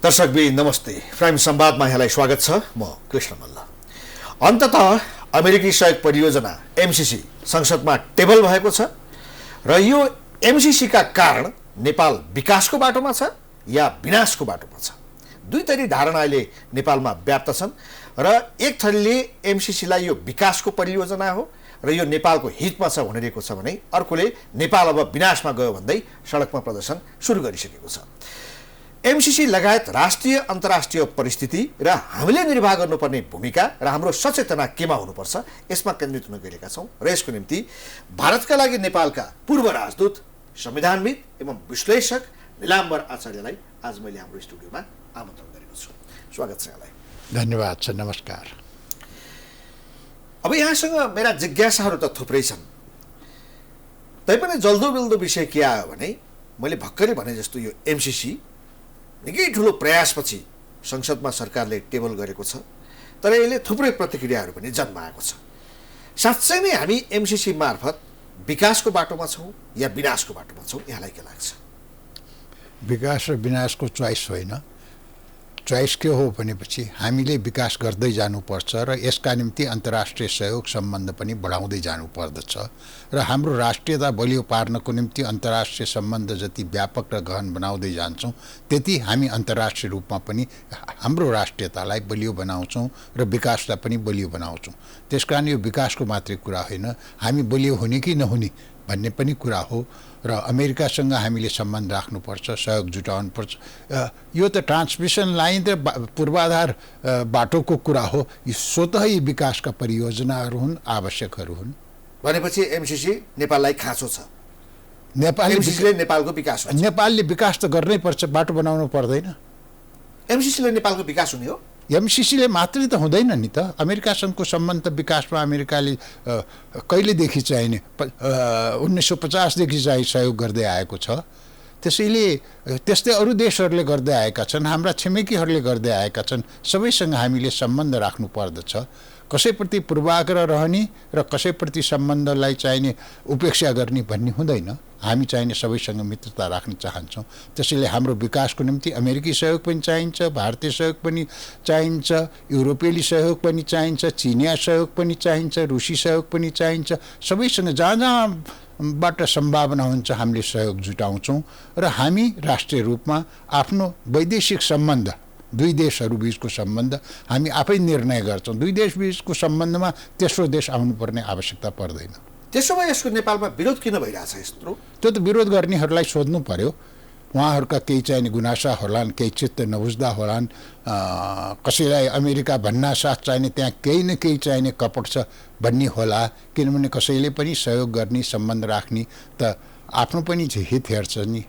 दर्शकबिन नमस्ते। प्राइम संवादमा यहाँलाई स्वागत छ। म कृष्ण मल्ल। अन्ततः अमेरिकी सहयोग परियोजना एमसीसी संसदमा टेबल भएको छ र यो एमसीसी का कारण नेपाल विकासको बाटोमा छ या विनाशको बाटोमा छ। दुई थरी धारणा अहिले नेपालमा व्याप्त छन् र एक थरीले एमसीसी लाई यो विकासको परियोजना हो र यो नेपालको हितमा छ भनिरहेको छ भने अर्कोले नेपाल अब विनाशमा गयो भन्दै सडकमा प्रदर्शन सुरु गरिसकेको छ। एमसीसी लगायत राष्ट्रिय अन्तर्राष्ट्रिय परिस्थिति र हामीले निर्वाह गर्नुपर्ने भूमिका र हाम्रो सचेतना केमा हुनुपर्छ यसमा केन्द्रित हुन गएका छौँ र यसको निम्ति भारतका लागि नेपालका पूर्व राजदूत, संविधानविद एवं विश्लेषक नीलाम्बर आचार्यलाई आज मैले हाम्रो स्टुडियोमा आमन्त्रण गरेको छु। स्वागत छ यहाँलाई। धन्यवाद छ। नमस्कार। अब यहाँसँग मेरा जिज्ञासाहरू त थुप्रै छन्, तैपनि जल्दोबिल्दो विषय के आयो भने मैले भर्खरै भने जस्तो यो एमसीसी निकै ठुलो प्रयासपछि संसदमा सरकारले टेबल गरेको छ, तर यसले थुप्रै प्रतिक्रियाहरू पनि जन्माएको छ। साँच्चै नै हामी एमसीसी मार्फत विकासको बाटोमा छौँ या विनाशको बाटोमा छौँ, यहाँलाई के लाग्छ? विकास र विनाशको चोइस होइन। चोइस के हो भनेपछि हामीले विकास गर्दै जानुपर्छ र यसका निम्ति अन्तर्राष्ट्रिय सहयोग सम्बन्ध पनि बढाउँदै जानुपर्दछ र हाम्रो राष्ट्रियता बलियो पार्नको निम्ति अन्तर्राष्ट्रिय सम्बन्ध जति व्यापक र गहन बनाउँदै जान्छौँ त्यति हामी अन्तर्राष्ट्रिय रूपमा पनि हाम्रो राष्ट्रियतालाई बलियो बनाउँछौँ र विकासलाई पनि बलियो बनाउँछौँ। त्यसकारण यो विकासको मात्रै कुरा होइन, हामी बलियो हुने कि नहुने भन्ने पनि कुरा हो र अमेरिकासँग हामीले सम्बन्ध राख्नुपर्छ, सहयोग जुटाउनुपर्छ। यो त ट्रान्समिसन लाइन र पूर्वाधार बाटोको कुरा हो। यो स्वतः यी विकासका परियोजनाहरू हुन्, आवश्यकहरू हुन्। भनेपछि एमसीसी नेपाललाई खाँचो छ। नेपालले नेपालको विकास हुन्छ। नेपालले विकास त गर्नै पर्छ, बाटो बनाउनु पर्दैन। एमसीसीले नेपालको विकास हुने हो? एमसीसीले मात्रै त हुँदैन नि त। अमेरिकासँगको सम्बन्ध विकासमा अमेरिकाले कहिलेदेखि चाहिने 1950देखि चाहिँ सहयोग गर्दै आएको छ। त्यसैले त्यस्तै अरू देशहरूले गर्दै आएका छन्, हाम्रा छिमेकीहरूले गर्दै आएका छन्। सबैसँग हामीले सम्बन्ध राख्नु पर्दछ। कसैप्रति पूर्वाग्रह रहने र कसैप्रति सम्बन्धलाई चाहिने उपेक्षा गर्ने भन्ने हुँदैन। हामी चाहिने सबैसँग मित्रता राख्न चाहन्छौँ। त्यसैले हाम्रो विकासको निम्ति अमेरिकी सहयोग पनि चाहिन्छ, भारतीय सहयोग पनि चाहिन्छ, युरोपेली सहयोग पनि चाहिन्छ, चिनिया सहयोग पनि चाहिन्छ, रुसी सहयोग पनि चाहिन्छ। सबैसँग जहाँ जहाँबाट सम्भावना हुन्छ हामीले सहयोग जुटाउँछौँ र हामी राष्ट्रिय रूपमा आफ्नो वैदेशिक सम्बन्ध, दुई देशहरू बीचको सम्बन्ध हामी आफै निर्णय गर्छौँ। दुई देश बीचको सम्बन्धमा तेस्रो देश आउनुपर्ने आवश्यकता पर्दैन। त्यसो भए यसको नेपालमा विरोध किन भइरहेछ यत्रो? त्यो त विरोध गर्नेहरूलाई सोध्नु पर्यो। उहाँहरूका केही चाहिने गुनासा होलान्, केही चित्त नबुझ्दा होलान्, कसैलाई अमेरिका भन्नासाथ चाहिने त्यहाँ केही न केही चाहिने कपट छ भन्ने होला। किनभने कसैले पनि सहयोग गर्ने, सम्बन्ध राख्ने त आफ्नो पनि हित हेर्छ नि,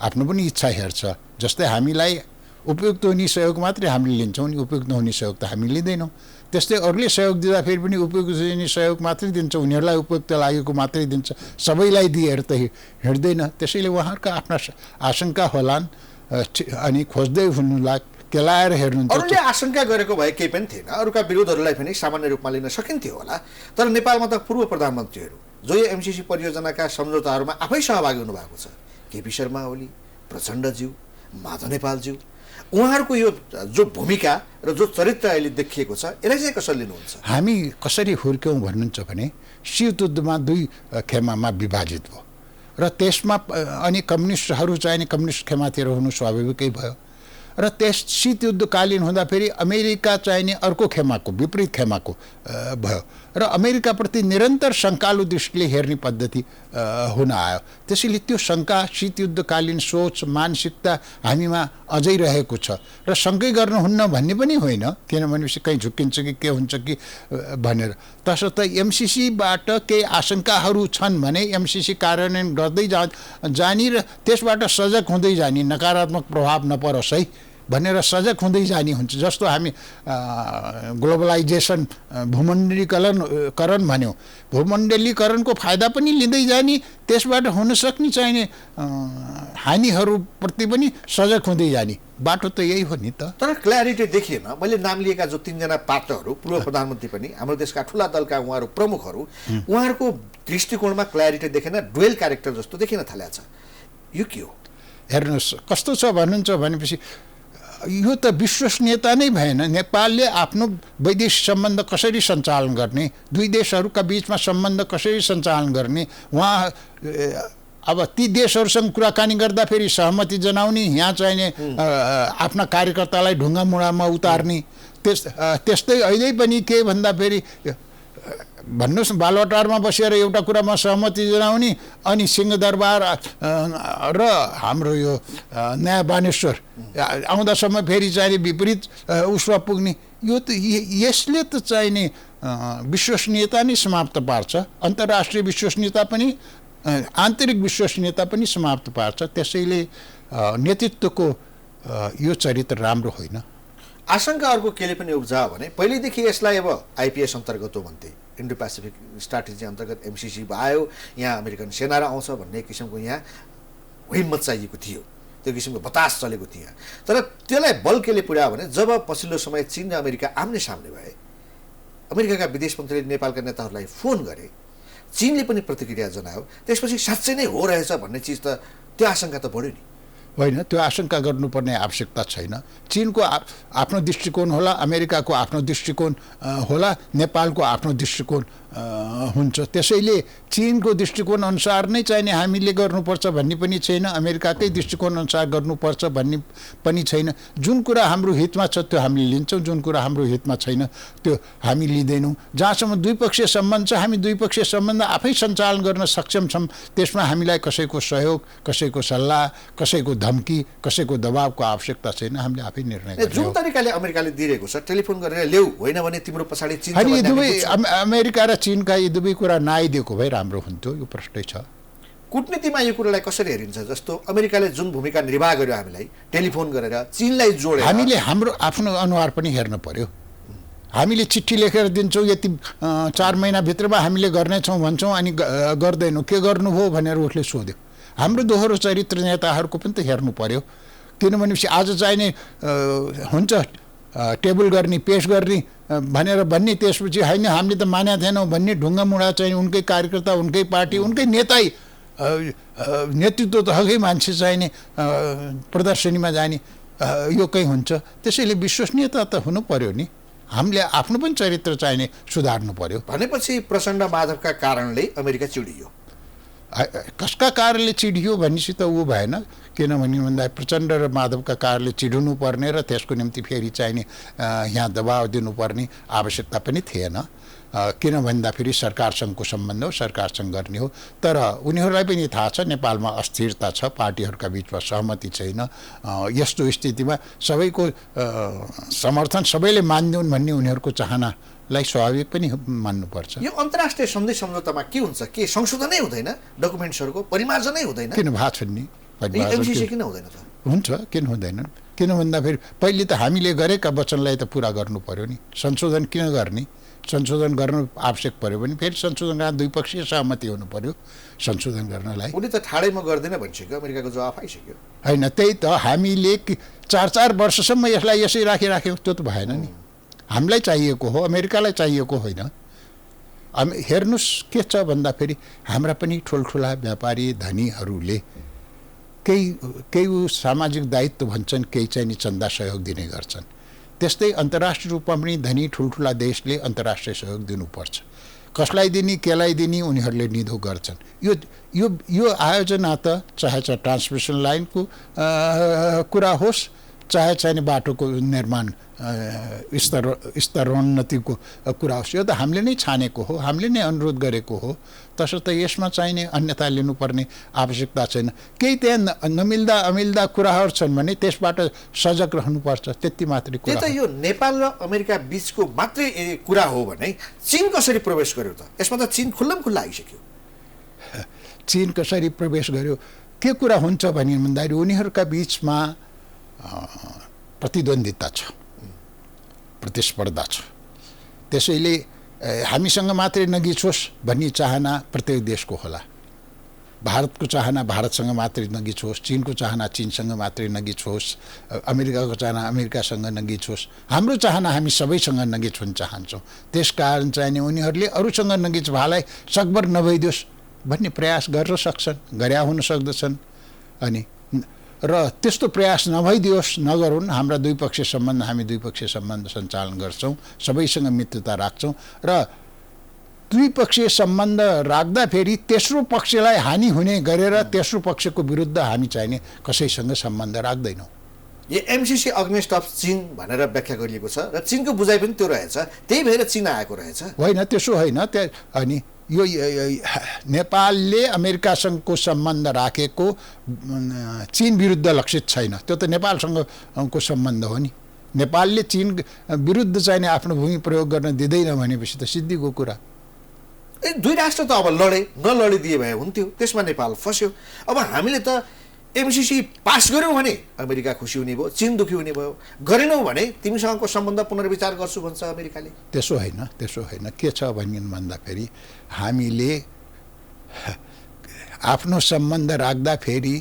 आफ्नो पनि इच्छा हेर्छ। जस्तै हामीलाई उपयुक्त हुने सहयोग मात्रै हामीले लिन्छौँ नि, उपयुक्त नहुने सहयोग त हामी लिँदैनौँ। त्यस्तै अरूले सहयोग दिँदा फेरि पनि उपयुक्त हुने सहयोग मात्रै दिन्छ, उनीहरूलाई उपयुक्त लागेको मात्रै दिन्छ, सबैलाई दिएर त हिँड्दैन। त्यसैले उहाँहरूका आफ्ना आशंका होलान् अनि खोज्दै हुनुलाई केलाएर हेर्नुहुन्छ। अरूले आशंका गरेको भए केही पनि थिएन, अरूका विरोधहरूलाई पनि सामान्य रूपमा लिन सकिन्थ्यो होला। तर नेपालमा त पूर्व प्रधानमन्त्रीहरू जो यो एमसीसी परियोजनाका सम्झौताहरूमा आफै सहभागी हुनुभएको छ, केपी शर्मा ओली, प्रचण्डज्यू, माधव नेपालज्यू, उहाँहरूको यो जो भूमिका र जो चरित्र अहिले देखिएको छ यसलाई चाहिँ कसरी लिनुहुन्छ? हामी कसरी हुर्क्यौँ भन्नुहुन्छ भने शीतयुद्धमा दुई खेमामा विभाजित भयो र त्यसमा अनि कम्युनिस्टहरू चाहिने कम्युनिस्ट खेमातिर हुनु स्वाभाविकै भयो र त्यस शीतयुद्धकालीन हुँदा फेरि अमेरिका चाहिने अर्को खेमाको, विपरीत खेमाको भयो र अमेरिकाप्रति निरन्तर शङ्कालु दृष्टिले हेर्ने पद्धति हुन आयो। त्यसैले त्यो शङ्का, शीतयुद्धकालीन सोच, मानसिकता हामीमा अझै रहेको छ र शङ्कै गर्नुहुन्न भन्ने पनि होइन, किनभनेपछि कहीँ झुक्किन्छ कि के हुन्छ कि भनेर। तसर्थ एमसीसीबाट केही आशंकाहरू छन् भने एमसीसी कार्यान्वयन गर्दै जाने र त्यसबाट सजग हुँदै जाने, नकारात्मक प्रभाव नपरोस् है भनेर सजग हुँदै जाने हुन्छ। जस्तो हामी ग्लोबलाइजेसन, भूमण्डलीकरण भन्यौँ, भूमण्डलीकरणको फाइदा पनि लिँदै जाने, त्यसबाट हुन सक्ने चाहिने हानिहरूप्रति पनि सजग हुँदै जाने बाटो त यही हो नि त। तर क्ल्यारिटी देखिएन। मैले नाम लिएका जो तीनजना पात्रहरू, पूर्व प्रधानमन्त्री पनि, हाम्रो देशका ठुला दलका उहाँहरू प्रमुखहरू, उहाँहरूको दृष्टिकोणमा क्ल्यारिटी देखेन, डुएल क्यारेक्टर जस्तो देखिन थालेको छ। यो के हो? हेर्नुहोस् कस्तो छ भन्नुहुन्छ भनेपछि यो त विश्वसनीयता नै भएन। नेपालले आफ्नो वैदेशिक सम्बन्ध कसरी सञ्चालन गर्ने, दुई देशहरूका बिचमा सम्बन्ध कसरी सञ्चालन गर्ने, उहाँ अब ती देशहरूसँग कुराकानी गर्दा फेरि सहमति जनाउने, यहाँ चाहिने आफ्ना कार्यकर्तालाई ढुङ्गा मुढामा उतार्ने। त्यस्तै अहिले पनि के भन्दा फेरि भन्नुहोस् बालुवाटारमा बसेर एउटा कुरामा सहमति जनाउने अनि सिंहदरबार र हाम्रो यो नयाँ बानेश्वर आउँदासम्म फेरि चाहिने विपरीत उसमा पुग्ने। यो त यसले त चाहिने विश्वसनीयता नै समाप्त पार्छ, अन्तर्राष्ट्रिय विश्वसनीयता पनि आन्तरिक विश्वसनीयता पनि समाप्त पार्छ। त्यसैले नेतृत्वको यो चरित्र राम्रो होइन। आशंका अर्को केले पनि उब्जायो भने पहिलेदेखि यसलाई अब आइपिएस अन्तर्गत हो भन्थे, इन्डो पेसिफिक स्ट्राटेजी अन्तर्गत एमसिसी आयो, यहाँ अमेरिकन सेना र आउँछ भन्ने किसिमको यहाँ हिम्मत चाहिएको थियो, त्यो किसिमको बतास चलेको थियो। तर त्यसलाई बल केले पुर्यायो भने जब पछिल्लो समय चीन र अमेरिका आम्ने सामने भए, अमेरिकाका विदेश मन्त्रीले नेपालका नेताहरूलाई फोन गरे, चीनले पनि प्रतिक्रिया जनायो, त्यसपछि साँच्चै नै हो रहेछ भन्ने चिज त त्यो आशंका त बढ्यो नि। होइन, त्यो आशंका गर्नुपर्ने आवश्यकता छैन। चीनको आफ्नो दृष्टिकोण होला, अमेरिकाको आफ्नो दृष्टिकोण होला, नेपालको आफ्नो दृष्टिकोण हुन्छ। त्यसैले चीनको दृष्टिकोण अनुसार नै चाहिने हामीले गर्नुपर्छ भन्ने पनि छैन, अमेरिकाकै दृष्टिकोण अनुसार गर्नुपर्छ भन्ने पनि छैन। जुन कुरा हाम्रो हितमा छ त्यो हामीले लिन्छौँ, जुन कुरा हाम्रो हितमा छैन त्यो हामी लिँदैनौँ। जहाँसम्म द्विपक्षीय सम्बन्ध छ, हामी द्विपक्षीय सम्बन्ध आफै सञ्चालन गर्न सक्षम छौँ। त्यसमा हामीलाई कसैको सहयोग, कसैको सल्लाह, कसैको धम्की, कसैको दबावको आवश्यकता छैन। हामीले आफै निर्णय गर्ने। जुन तरिकाले अमेरिकाले दिएको छ, टेलिफोन गरेर ल्याऊ, होइन भने तिम्रो पछाडि चीन छ। अनि दुवै अमेरिका र चीनका यी दुवै कुरा नआइदिएको भए राम्रो हुन्थ्यो, यो प्रश्नै छ। कूटनीतिमा यो कुरालाई कसरी हेरिन्छ? जस्तो अमेरिकाले जुन भूमिका निर्वाह गर्यो हामीलाई टेलिफोन गरेर, चीनलाई जोडेर, हामीले हाम्रो आफ्नो अनुहार पनि हेर्नु पर्यो। हामीले चिठी लेखेर दिन्छौँ, यति 4 महिनाभित्रमा हामीले गर्नेछौँ भन्छौँ, अनि गर्दैनौँ। के गर्नुभयो भनेर उसले सोध्यो। हाम्रो दोहोरो चरित्र नेताहरूको पनि त हेर्नु पर्यो। किनभने आज चाहिने हुन्छ टेबल गर्ने, पेस गर्ने भनेर भन्ने, त्यसपछि होइन हामीले त मानेका थिएनौँ भन्ने, ढुङ्गा मुढा चाहिँ उनकै कार्यकर्ता, उनकै पार्टी, उनकै नेतै नेतृत्व त हकै मान्छे चाहिने प्रदर्शनीमा जाने, यो कहीँ हुन्छ। त्यसैले विश्वसनीयता त हुनु पर्यो नि। हामीले आफ्नो पनि चरित्र चाहिने सुधार्नु पर्यो। भनेपछि प्रचण्ड माधवका कारणले अमेरिका चिडियो। कसका कारणले चिडियो भनेपछि त ऊ भएन। किनभने भन्दा प्रचण्ड र माधवका कारणले चिडिनु पर्ने र त्यसको निम्ति फेरि चाहिने यहाँ दबाव दिनुपर्ने आवश्यकता पनि थिएन। किन भन्दाखेरि सरकारसँगको सम्बन्ध हो, सरकारसँग गर्ने हो। तर उनीहरूलाई पनि थाहा छ नेपालमा अस्थिरता छ, पार्टीहरूका बिचमा सहमति छैन। यस्तो स्थितिमा सबैको समर्थन सबैले मान्दैनन् भन्ने उनीहरूको चाहनालाई स्वाभाविक पनि मान्नुपर्छ। यो अन्तर्राष्ट्रिय सन्धि सम्झौतामा के हुन्छ? के संशोधनै हुँदैन? डकुमेन्ट्सहरूको परिमार्जनै हुँदैन? किन भएको छ नि? एमसिसी किन हुँदैन त? हुन्छ, किन हुँदैन? किन भन्दाखेरि पहिले त हामीले गरेका वचनलाई त पुरा गर्नु पर्यो नि। संशोधन किन गर्ने? संशोधन गर्नु आवश्यक पर्यो भने फेरि संशोधनमा द्विपक्षीय सहमति हुनु पर्यो संशोधन गर्नलाई। उनी त ठाडैमा गर्दैन भनिसक्यो, अमेरिकाको जवाफ आइसक्यो। होइन, त्यही त हामीले 4 वर्षसम्म यसलाई यसै राख्यौँ, त्यो त भएन नि। हामीलाई चाहिएको हो, अमेरिकालाई चाहिएको होइन। हेर्नुहोस् के छ भन्दाखेरि हाम्रा पनि ठुल्ठुला व्यापारी धनीहरूले केही सामाजिक दायित्व भन्छन्, केही चाहिँ नि चन्दा सहयोग दिने गर्छन्। त्यस्तै अन्तर्राष्ट्रिय रूपमा पनि धनी ठुल्ठुला देशले अन्तर्राष्ट्रिय सहयोग दिनुपर्छ। कसलाई दिने, केलाई दिने उनीहरूले निधो गर्छन्। यो आयोजना त चाहे ट्रान्समिसन लाइनको कुरा होस्, चाहे चाहिने बाटोको निर्माण स्तरोन्नतिको कुरा होस्, यो त हामीले नै छानेको हो, हामीले नै अनुरोध गरेको हो। तसर्थ यसमा चाहिने अन्यथा लिनुपर्ने आवश्यकता छैन। केही त्यहाँ नमिल्दा अमिल्दा कुराहरू छन् भने त्यसबाट सजग रहनुपर्छ, त्यति मात्रै कुरा। त्यो त यो नेपाल र अमेरिका बिचको मात्रै कुरा हो भने चीन कसरी प्रवेश गर्यो त? यसमा त चीन खुल्लम खुल्ला आइसक्यो। चीन कसरी प्रवेश गर्यो के कुरा हुन्छ भने भन्दाखेरि उनीहरूका बिचमा प्रतिद्वन्दिता छ, प्रतिस्पर्धा छ। त्यसैले हामीसँग मात्रै नगिछोस् भन्ने चाहना प्रत्येक देशको होला। भारतको चाहना भारतसँग मात्रै नगिछोस्, चीनको चाहना चीनसँग मात्रै नगिछोस्, अमेरिकाको चाहना अमेरिकासँग नगिछोस्। हाम्रो चाहना हामी सबैसँग नगिछुन चाहन्छौँ। त्यसकारण चाहिने उनीहरूले अरूसँग नगिच भालाई सकभर नभइदियोस् भन्ने प्रयास गर्न सक्छन्, गर्या हुन सक्दछन्। अनि र त्यस्तो प्रयास नभइदियोस्, नगरून्। हाम्रा द्विपक्षीय सम्बन्ध, हामी द्विपक्षीय सम्बन्ध सञ्चालन गर्छौँ, सबैसँग मित्रता राख्छौँ र द्विपक्षीय सम्बन्ध राख्दाखेरि तेस्रो पक्षलाई हानि हुने गरेर तेस्रो पक्षको विरुद्ध हामी चाहिने कसैसँग सम्बन्ध राख्दैनौँ। यो एमसिसी अगेन्स्ट अफ चीन भनेर व्याख्या गरिएको छ र चीनको बुझाइ पनि त्यो रहेछ, त्यही भएर चीन आएको रहेछ। होइन, त्यसो होइन। अनि यो नेपालले अमेरिकासँगको सम्बन्ध राखेको चीन विरुद्ध लक्षित छैन, त्यो त नेपालसँगको सम्बन्ध हो नि। नेपालले चीन विरुद्ध चाहिने आफ्नो भूमि प्रयोग गर्न दिँदैन भनेपछि त सिद्धिको कुरा। दुई राष्ट्र त अब नलडिदिए भए हुन्थ्यो, त्यसमा नेपाल फस्यो। अब हामीले त एमसिसी पास गर्यौँ भने अमेरिका खुसी हुने भयो, चीन दुखी हुने भयो, गरेनौँ भने तिमीसँगको सम्बन्ध पुनर्विचार गर्छु भन्छ अमेरिकाले। त्यसो होइन। के छ भन्दाखेरि हामीले आफ्नो सम्बन्ध राख्दाखेरि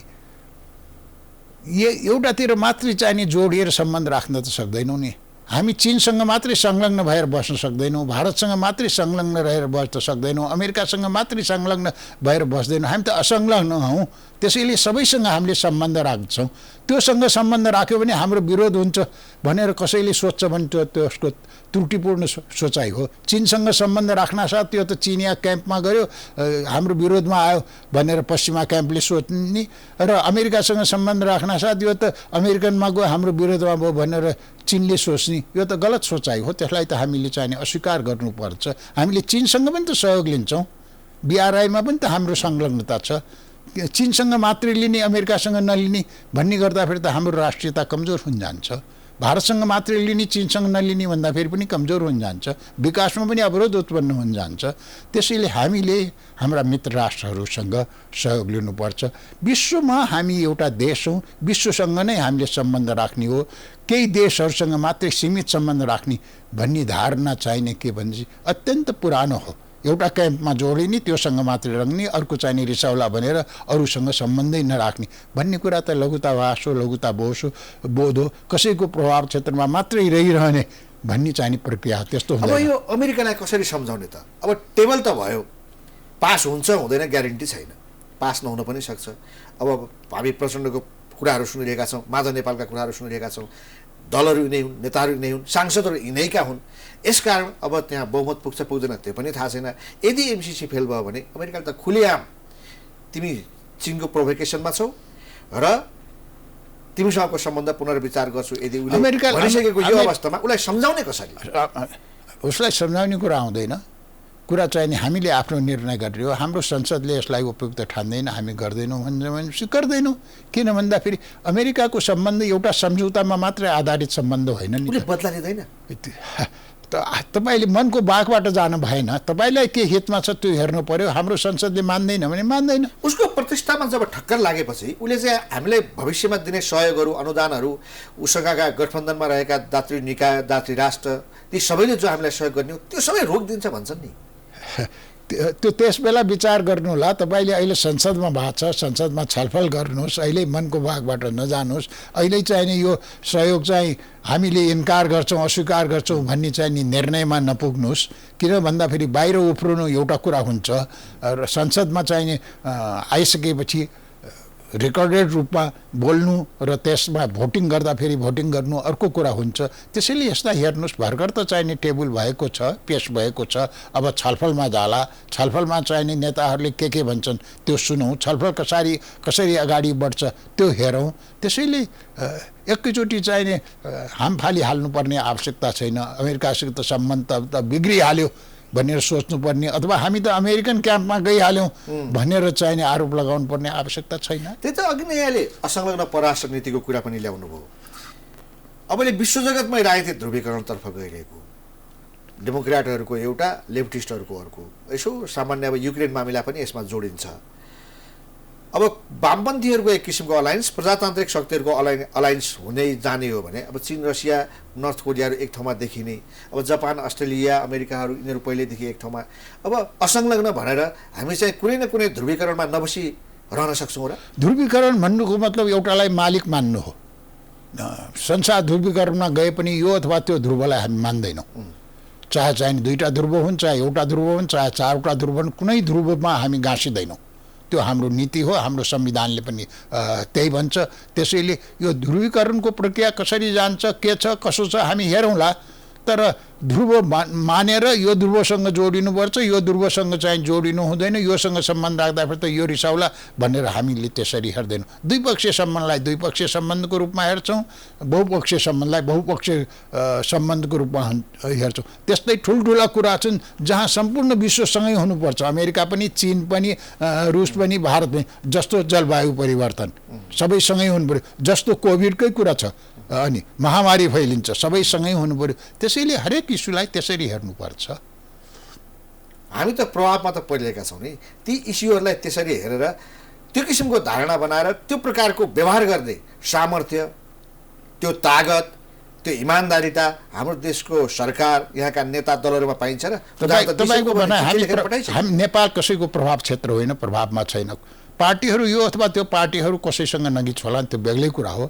एउटातिर मात्रै चाहिने जोडिएर सम्बन्ध राख्न त सक्दैनौँ नि। हामी चीनसँग मात्रै संलग्न भएर बस्न सक्दैनौँ, भारतसँग मात्रै संलग्न रहेर बस्न सक्दैनौँ, अमेरिकासँग मात्रै संलग्न भएर बस्दैनौँ। हामी त असंलग्न हौँ। त्यसैले सबैसँग हामीले सम्बन्ध राख्छौँ। त्योसँग सम्बन्ध राख्यो भने हाम्रो विरोध हुन्छ भनेर कसैले सोध्छ भने त्यसको त्रुटिपूर्ण सोचाइ हो। चीनसँग सम्बन्ध राख्नासाथ त्यो त चिनिया क्याम्पमा गयो, हाम्रो विरोधमा आयो भनेर पश्चिमा क्याम्पले सोध्ने, र अमेरिकासँग सम्बन्ध राख्नासाथ यो त अमेरिकनमा गयो हाम्रो विरोधमा भयो भनेर चीनले सोच्ने, यो त गलत सोचाइ हो। त्यसलाई त हामीले चाहिने अस्वीकार गर्नुपर्छ। हामीले चीनसँग पनि त सहयोग लिन्छौँ, BRI-मा पनि त हाम्रो संलग्नता छ। चीनसँग मात्रै लिने, अमेरिकासँग नलिने भन्ने गर्दाखेरि त हाम्रो राष्ट्रियता कमजोर हुन जान्छ। भारतसँग मात्रै लिने, चीनसँग नलिने भन्दाखेरि पनि कमजोर हुन जान्छ, विकासमा पनि अवरोध उत्पन्न हुन जान्छ। त्यसैले हामीले हाम्रा मित्र राष्ट्रहरूसँग सहयोग लिनुपर्छ। विश्वमा हामी एउटा देश हौँ, विश्वसँग नै हामीले सम्बन्ध राख्ने हो। केही देशहरूसँग मात्रै सीमित सम्बन्ध राख्ने भन्ने धारणा चाहिने के भनेपछि अत्यन्त पुरानो हो। एउटा क्याम्पमा जोडिने, त्योसँग मात्रै रङ्ने, अर्को चाहिने रिसाउला भनेर अरूसँग सम्बन्धै नराख्ने भन्ने कुरा त लघुतावास हो, लघुताबोध हो। कसैको प्रभाव क्षेत्रमा मात्रै रहिरहने भन्ने चाहिने प्रक्रिया त्यस्तो अब यो अमेरिकालाई कसरी सम्झाउने त? अब टेबल त भयो, पास हुन्छ हुँदैन ग्यारेन्टी छैन, पास नहुन पनि सक्छ। अब हामी प्रचण्डको कुराहरू सुनिरहेका छौँ, माझा नेपालका कुराहरू सुनिरहेका छौँ, दलहरू यिनै हुन्, नेताहरू यिनै हुन्, सांसदहरू यिनैका हुन्। यसकारण अब त्यहाँ बहुमत पुग्छ पुग्दैन त्यो पनि थाहा छैन। यदि एमसिसी फेल भयो भने अमेरिकाले त खुलेआम तिमी चीनको प्रोभोकेसनमा छौ र तिमीसँगको सम्बन्ध पुनर्विचार गर्छु यदि उसले भनिसकेको यो अवस्थामा उसलाई सम्झाउने कसरी? उसलाई सम्झाउने कुरा आउँदैन। कुरा चाहिँ नि हामीले आफ्नो निर्णय गरियो, हाम्रो संसदले यसलाई उपयुक्त ठान्दैन, हामी गर्दैनौँ भनेपछि गर्दैनौँ। किन भन्दाखेरि अमेरिकाको सम्बन्ध एउटा सम्झौतामा मात्रै आधारित सम्बन्ध होइन नि। उसले बदला लिँदैन। तपाईँले मनको बाघबाट जानु भएन, तपाईँलाई के हितमा छ त्यो हेर्नु पर्यो। हाम्रो संसदले मान्दैन भने मान्दैन। उसको प्रतिष्ठामा जब ठक्कर लागेपछि उसले चाहिँ हामीलाई भविष्यमा दिने सहयोगहरू, अनुदानहरू, उसँगका गठबन्धनमा रहेका दातृ निकाय, दातृ राष्ट्र, ती सबैले जो हामीलाई सहयोग गर्ने हो त्यो सबै रोकिदिन्छ भन्छन् नि। त्यो त्यस बेला विचार गर्नु होला। तपाईँले अहिले संसदमा भएको छ, संसदमा छलफल गर्नुहोस्, अहिले मनको भागबाट नजानुहोस्। अहिले चाहिँ नि यो सहयोग चाहिँ हामीले इन्कार गर्छौँ, अस्वीकार गर्छौँ भन्ने चाहिँ नि निर्णयमा नपुग्नुहोस्। किन भन्दाखेरि बाहिर उफ्रिनु एउटा कुरा हुन्छ र संसदमा चाहिँ नि आइसकेपछि रेकर्डेड रूपमा बोल्नु र त्यसमा भोटिङ गर्दा फेरि भोटिङ गर्नु अर्को कुरा हुन्छ। त्यसैले यसलाई हेर्नुहोस्, भर्खर त चाहिने टेबल भएको छ, पेस भएको छ, अब छलफलमा जाला। छलफलमा चाहिने नेताहरूले के भन्छन् त्यो सुनौँ, छलफल कसरी अगाडि बढ्छ त्यो हेरौँ। त्यसैले एकैचोटि चाहिने हामफाली हाल्नुपर्ने आवश्यकता छैन। अमेरिकासित त सम्बन्ध त बिग्रिहाल्यो भनेर सोच्नुपर्ने, अथवा हामी त अमेरिकन क्याम्पमा गइहाल्यौँ भनेर चाहिने आरोप लगाउनु पर्ने आवश्यकता छैन। त्यही त अघि नै यहाँले असंलग्न परराष्ट्र नीतिको कुरा पनि ल्याउनु भयो। अबले विश्व जगतमै राजनीतिक ध्रुवीकरणतर्फ गइरहेको, डेमोक्रेटहरूको एउटा, लेफ्टिस्टहरूको अर्को। यसो सामान्य अब युक्रेन मामिला पनि यसमा जोडिन्छ। अब वामपन्थीहरूको एक किसिमको अलायन्स, प्रजातान्त्रिक शक्तिहरूको अलायन्स हुने जाने हो भने अब चीन, रसिया, नर्थ कोरियाहरू एक ठाउँमा देखिने, अब जापान, अस्ट्रेलिया, अमेरिकाहरू यिनीहरू पहिल्यैदेखि एक ठाउँमा। अब असंलग्न भनेर हामी चाहिँ कुनै न कुनै ध्रुवीकरणमा नबसी रहन सक्छौँ र? ध्रुवीकरण भन्नुको मतलब एउटालाई मालिक मान्नु हो। संसार ध्रुवीकरणमा गए पनि यो अथवा त्यो ध्रुवलाई हामी मान्दैनौँ। चाहे दुईवटा ध्रुव हुन्, चाहे एउटा ध्रुव हुन्, चाहे चारवटा ध्रुव हुन्, कुनै ध्रुवमा हामी गाँसिँदैनौँ। त्यो हाम्रो नीति हो, हाम्रो संविधानले पनि त्यही भन्छ। त्यसैले यो ध्रुवीकरणको प्रक्रिया कसरी जान्छ, के छ कसो छ हामी हेरौँला, तर ध्रुव मानेर यो ध्रुवसँग जोडिनुपर्छ, यो ध्रुवसँग चाहिँ जोडिनु हुँदैन, योसँग सम्बन्ध राख्दाखेरि त यो रिसाउला भनेर हामीले त्यसरी हेर्दैनौँ। द्विपक्षीय सम्बन्धलाई द्विपक्षीय सम्बन्धको रूपमा हेर्छौँ, बहुपक्षीय सम्बन्धलाई बहुपक्षीय सम्बन्धको रूपमा हेर्छौँ। त्यस्तै ठुल्ठुला कुरा छन् जहाँ सम्पूर्ण विश्वसँगै हुनुपर्छ, अमेरिका पनि, चीन पनि, रुस पनि, भारत पनि। जस्तो जलवायु परिवर्तन सबैसँगै हुनु पऱ्यो, जस्तो कोभिडकै कुरा छ, अनि महामारी फैलिन्छ, सबैसँगै हुनु पऱ्यो। त्यसैले हरेक इस्युलाई त्यसरी हेर्नुपर्छ। हामी त प्रभावमा त परिरहेका छौँ नि, ती इस्युहरूलाई त्यसरी हेरेर त्यो किसिमको धारणा बनाएर त्यो प्रकारको व्यवहार गर्ने सामर्थ्य, त्यो तागत, त्यो इमान्दारिता हाम्रो देशको सरकार, यहाँका नेता दलहरूमा पाइन्छ र? तपाईँको हामी नेपाल कसैको प्रभाव क्षेत्र होइन, प्रभावमा छैन। पार्टीहरू यो अथवा त्यो पार्टीहरू कसैसँग नजिक होला त्यो बेग्लै कुरा हो।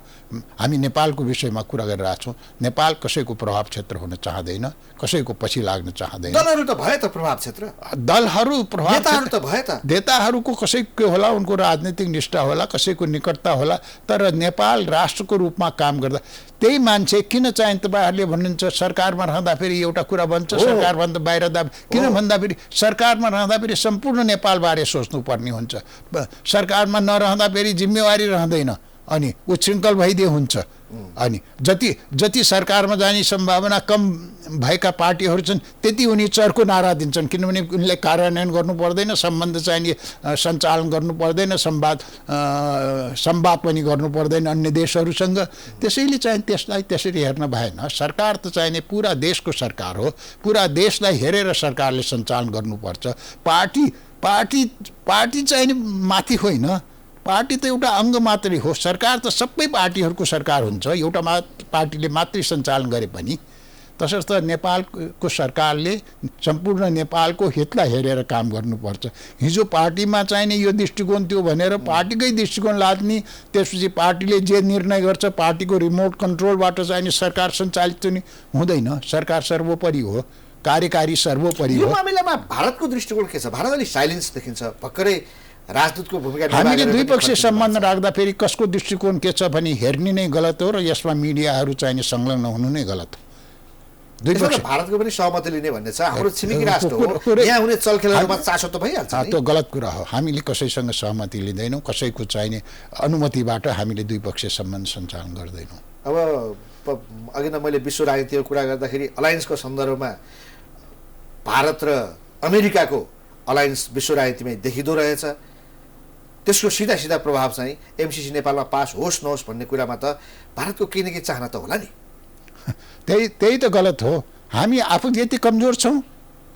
हामी नेपालको विषयमा कुरा गरिरहेका छौँ। नेपाल कसैको प्रभाव क्षेत्र हुन चाहँदैन, कसैको पछि लाग्न चाहँदैन। दलहरू त भए त प्रभाव क्षेत्र, दलहरू प्रभाव नेताहरू त भए त, नेताहरूको कसैको होला, उनको राजनीतिक निष्ठा होला, कसैको निकटता होला, तर नेपाल राष्ट्रको रूपमा काम गर्दा त्यही मान्छे किन चाहिँ तपाईँहरूले भन्नुहुन्छ सरकारमा रहँदाखेरि एउटा कुरा भन्छ, सरकारभन्दा बाहिर किन भन्दाखेरि सरकारमा रहँदाखेरि सम्पूर्ण नेपालबारे सोच्नुपर्ने हुन्छ, सरकारमा नरहँदाखेरि जिम्मेवारी रहँदैन, अनि उच्छृङ्खल भइदिए हुन्छ। अनि जति सरकारमा जाने सम्भावना कम भएका पार्टीहरू छन् त्यति उनी चर्को नारा दिन्छन्, किनभने उनले कार्यान्वयन गर्नु पर्दैन, सम्बन्ध चाहिने सञ्चालन गर्नु पर्दैन, संवाद पनि गर्नु पर्दैन अन्य देशहरूसँग। त्यसैले चाहिँ त्यसलाई त्यसरी हेर्न भएन। सरकार त चाहिने पुरा देशको सरकार हो, पुरा देशलाई हेरेर सरकारले सञ्चालन गर्नुपर्छ। पार्टी चाहिँ माथि होइन, पार्टी त एउटा अङ्ग मात्रै हो। सरकार त सबै पार्टीहरूको सरकार हुन्छ, एउटा पार्टीले मात्रै सञ्चालन गरे पनि। तसर्थ नेपालको सरकारले सम्पूर्ण नेपालको हितलाई हेरेर काम गर्नुपर्छ। हिजो पार्टीमा चाहिने यो दृष्टिकोण त्यो भनेर पार्टीकै दृष्टिकोण लाद्ने, त्यसपछि पार्टीले जे निर्णय गर्छ पार्टीको रिमोट कन्ट्रोलबाट चाहिने सरकार सञ्चालित नि हुँदैन। सरकार सर्वोपरि हो, कार्यकारी सर्वोपरि हो। यो मामिलामा भारतको दृष्टिकोण के छ? भारत अलिक साइलेन्स देखिन्छ, भर्खरै राजदूतको भूमिका। हामीले द्विपक्षीय सम्बन्ध राख्दाखेरि कसको दृष्टिकोण के छ भने हेर्ने नै गलत हो, र यसमा मिडियाहरू चाहिने संलग्न हुनु नै गलत हो। भारतको पनि सहमति लिने भन्ने छ, हाम्रो छिमेकी राष्ट्र हो, यहाँ हुने चलखेलहरूमा चासो त भइहाल्छ। त्यो गलत कुरा हो। हामीले कसैसँग सहमति लिँदैनौँ, कसैको चाहिने अनुमतिबाट हामीले द्विपक्षीय सम्बन्ध सञ्चालन गर्दैनौँ। अब अघि नै मैले विश्व राजनीतिको कुरा गर्दाखेरि अलायन्सको सन्दर्भमा भारत र अमेरिकाको अलायन्स विश्व राजनीतिमै देखिँदो रहेछ। त्यसको सिधा प्रभाव चाहिँ एमसिसी नेपालमा पास होस् नहोस् भन्ने कुरामा त भारतको केही न केही चाहना त होला नि। त्यही त गलत हो। हामी आफू यति कमजोर छौँ,